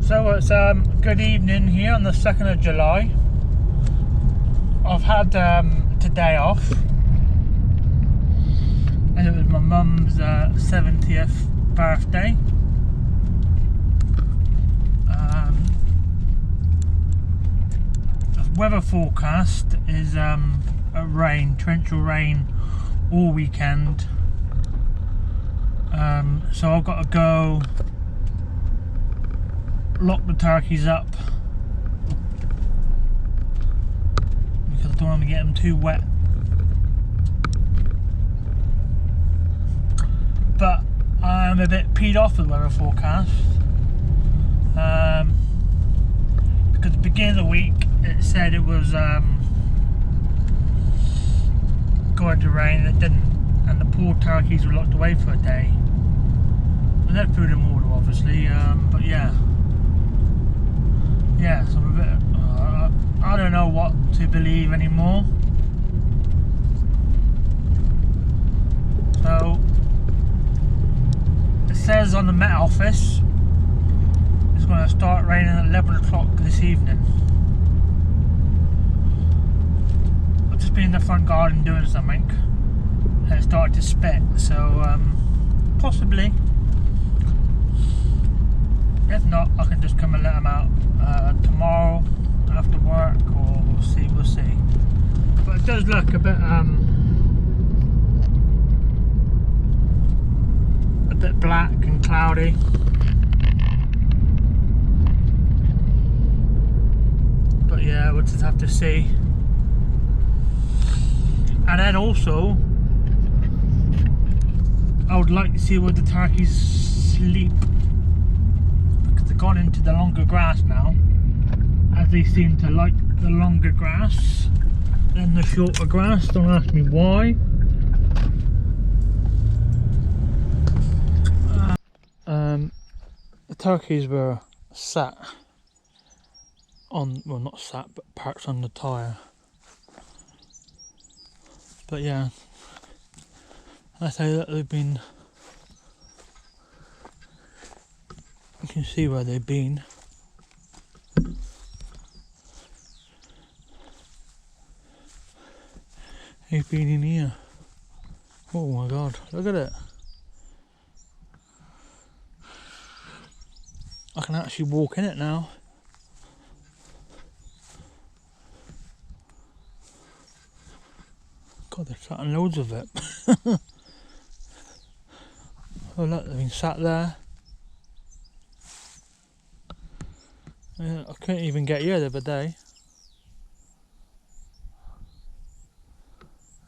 So it's good evening here on the 2nd of July. I've had today off, and it was my mum's 70th birthday. The weather forecast is a rain, torrential rain all weekend. So I've got to go lock the turkeys up because I don't want to get them too wet. But I'm a bit peed off with the weather forecast because at the beginning of the week it said it was going to rain, and it didn't, and the poor turkeys were locked away for a day. And they had food and water obviously, but yeah, so I'm a bit, I don't know what to believe anymore. So it says on the Met Office it's going to start raining at 11 o'clock this evening. I've just been in the front garden doing something and it started to spit, so possibly. If not, I can just come and let them out tomorrow after work, or we'll see. But it does look a bit black and cloudy. But yeah, we'll just have to see. And then also, I would like to see where the turkeys sleep, because they've gone into the longer grass now, as they seem to like the longer grass than the shorter grass. Don't ask me why. The turkeys were sat on, well, not sat, but perched on the tyre. But yeah, I say that they've been, you can see where they've been. They've been in here. Oh my god, look at it. I can actually walk in it now. God, there's sat in loads of it. Oh look, they've been sat there. Yeah, I couldn't even get here the other day.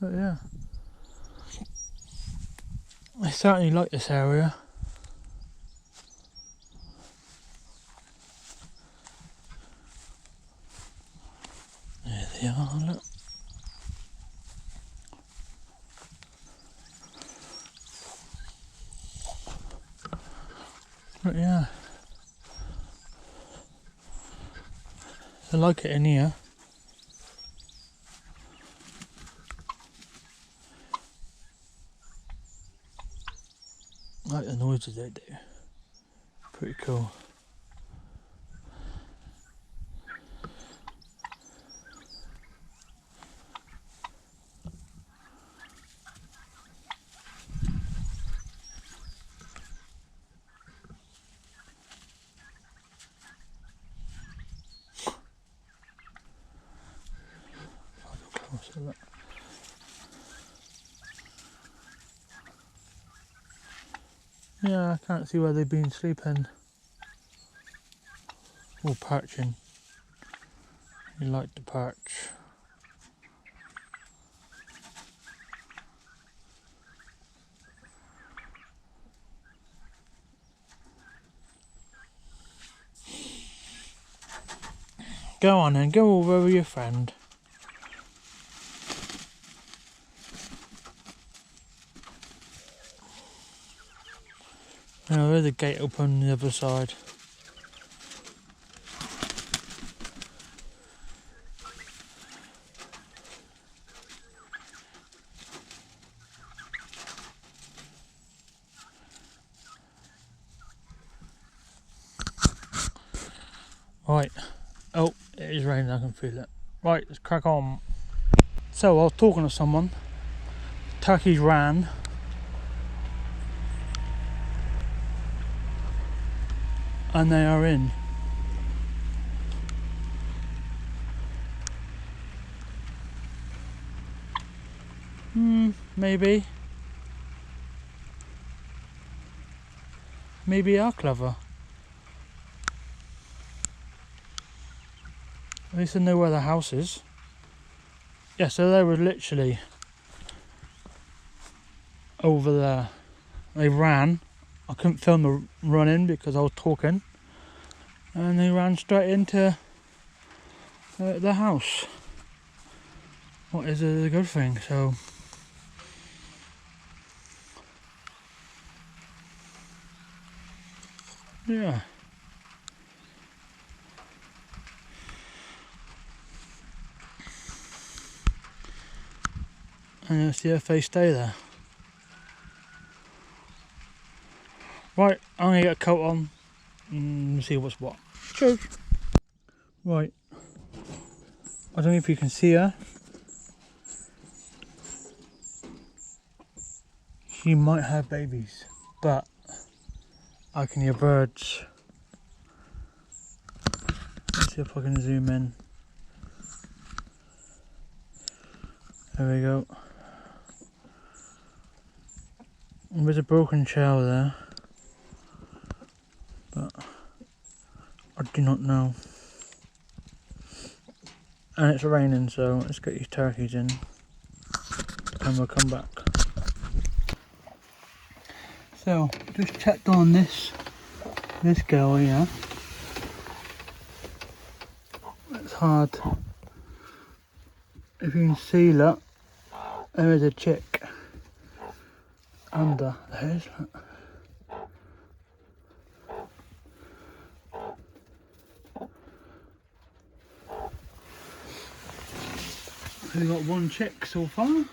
But yeah, I certainly like this area. There they are, look. But yeah, I like it in here. I like the noises they do. Pretty cool. Look. Yeah, I can't see where they've been sleeping or perching. You like to perch. Go on then, go over with your friend. Now there's a gate open on the other side. Right. Oh, it is raining, I can feel it. Right, let's crack on. So I was talking to someone. Turkeys ran. And they are in. Maybe. Maybe they are clever. At least they know where the house is. Yeah, so they were literally over there. They ran. I couldn't film the running because I was talking. And they ran straight into the house. What is a good thing, so... yeah. And let's see if they stay there. Right, I'm gonna get a coat on and see what's what. Cheers. Right. I don't know if you can see her. She might have babies, but I can hear birds. Let's see if I can zoom in. There we go. There's a broken shell there, but I do not know. And it's raining, so let's get these turkeys in and we'll come back. So, just checked on this girl here. It's hard. If you can see, look, there is a chick under there. We've got one chick so far.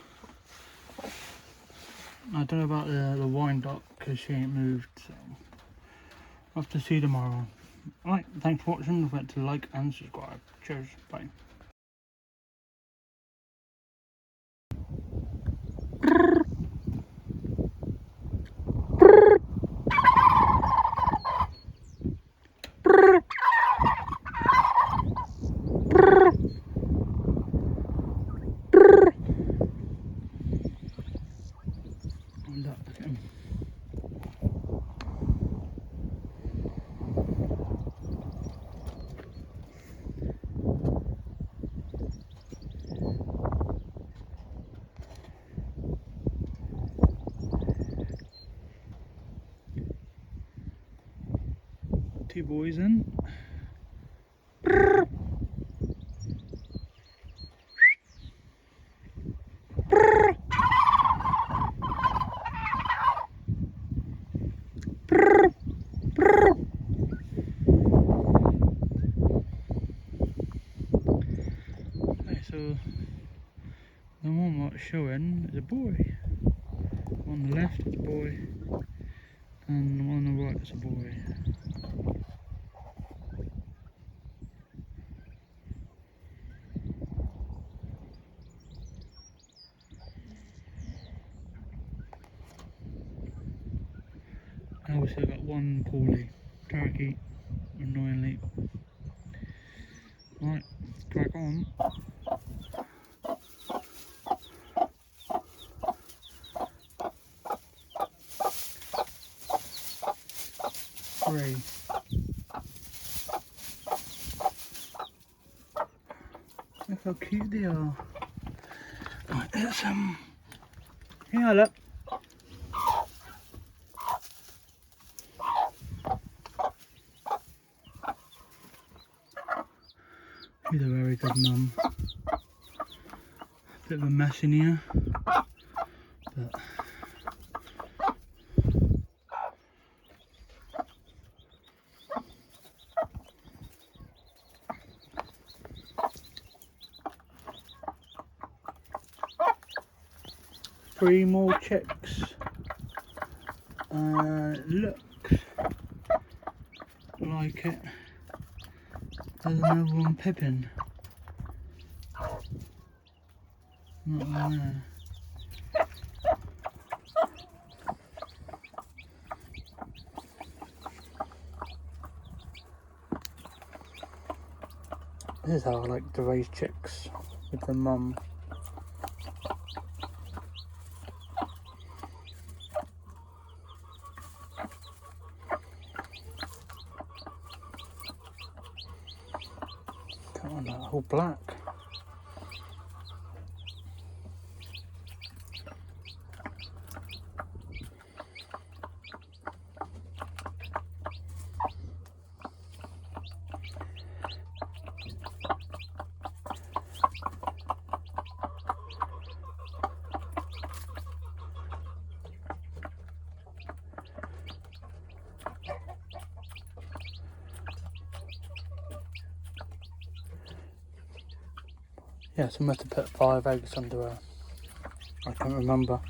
I don't know about the wine duck because she ain't moved, so I'll have to see tomorrow. Alright, thanks for watching. Don't forget to like and subscribe. Cheers, bye. Look at him. Two boys in. So the one that's showing is a boy. On the left is a boy, and the one on the right is a boy. And obviously I've got one poorly turkey, annoyingly. Right, crack on. Three. Look how cute they are. Right, let's here, look. She's a very good mum. Bit of a mess in here, but three more chicks. Looks like it. There's another one pipping. Not one there. This is how I like to raise chicks, with the mum. Come on, that whole black. Yes, I must have put 5 eggs under her. I can't remember.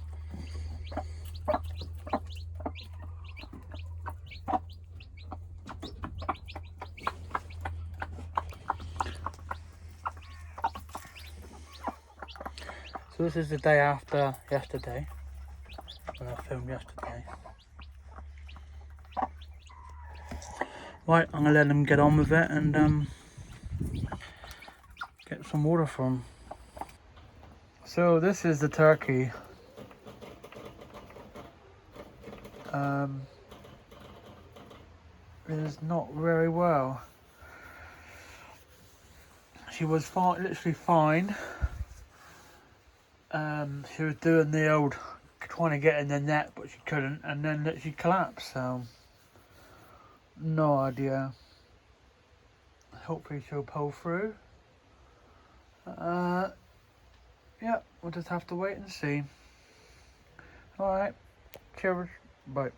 So this is the day after yesterday, when I filmed yesterday. Right, I'm gonna let them get on with it and get some water for them. So this is the turkey. It is not very well. She was fine, literally fine. She was doing the old trying to get in the net, but she couldn't, and then literally collapsed. So no idea. Hopefully she'll pull through. Yeah, we'll just have to wait and see. Alright, cheers, bye.